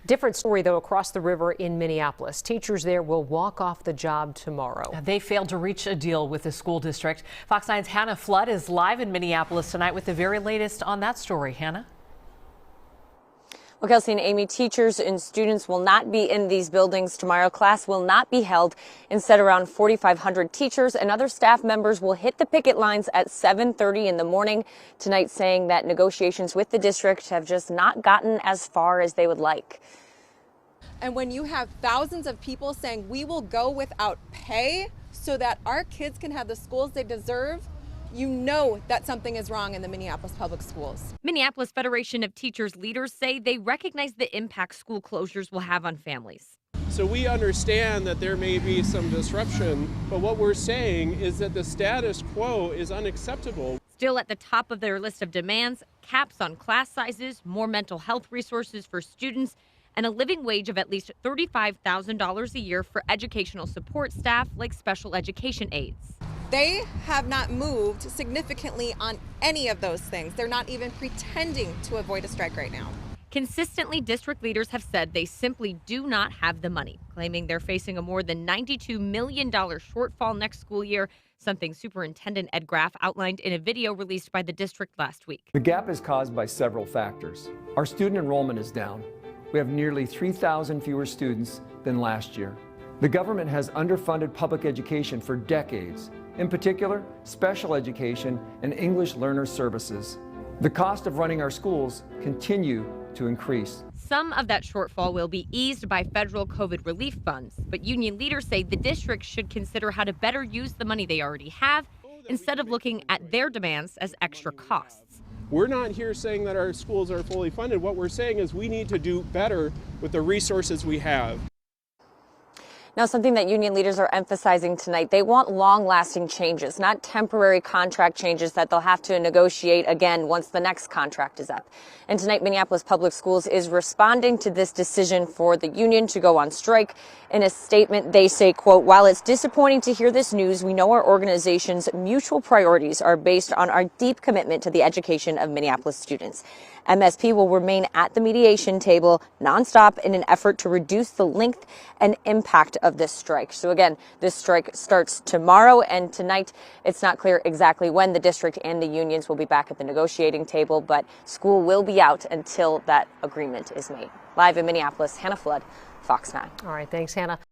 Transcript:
Different story, though, across the river in Minneapolis. Teachers there will walk off the job tomorrow. They failed to reach a deal with the school district. Fox 9's Hannah Flood is live in Minneapolis tonight with the very latest on that story. Hannah? Well, Kelsey and Amy, teachers and students will not be in these buildings tomorrow. Class will not be held. Instead, around 4,500 teachers and other staff members will hit the picket lines at 7:30 in the morning tonight, saying that negotiations with the district have just not gotten as far as they would like. And when you have thousands of people saying we will go without pay so that our kids can have the schools they deserve, you know that something is wrong in the Minneapolis Public Schools. Minneapolis Federation of Teachers leaders say they recognize the impact school closures will have on families. So we understand that there may be some disruption, but what we're saying is that the status quo is unacceptable. Still at the top of their list of demands, caps on class sizes, more mental health resources for students, and a living wage of at least $35,000 a year for educational support staff like special education aides. They have not moved significantly on any of those things. They're not even pretending to avoid a strike right now. Consistently, district leaders have said they simply do not have the money, claiming they're facing a more than $92 million shortfall next school year, something Superintendent Ed Graff outlined in a video released by the district last week. The gap is caused by several factors. Our student enrollment is down. We have nearly 3,000 fewer students than last year. The government has underfunded public education for decades, in particular, special education and English learner services. The cost of running our schools continue to increase. Some of that shortfall will be eased by federal COVID relief funds, but union leaders say the district should consider how to better use the money they already have instead of looking at their demands as extra costs. We're not here saying that our schools are fully funded. What we're saying is we need to do better with the resources we have. Now, something that union leaders are emphasizing tonight, they want long-lasting changes, not temporary contract changes that they'll have to negotiate again once the next contract is up. And tonight, Minneapolis Public Schools is responding to this decision for the union to go on strike. In a statement, they say, quote, "While it's disappointing to hear this news, we know our organization's mutual priorities are based on our deep commitment to the education of Minneapolis students. MSP will remain at the mediation table nonstop in an effort to reduce the length and impact of this strike." So again, this strike starts tomorrow, and tonight it's not clear exactly when the district and the unions will be back at the negotiating table, but school will be out until that agreement is made. Live in Minneapolis, Hannah Flood, Fox 9. All right, thanks, Hannah.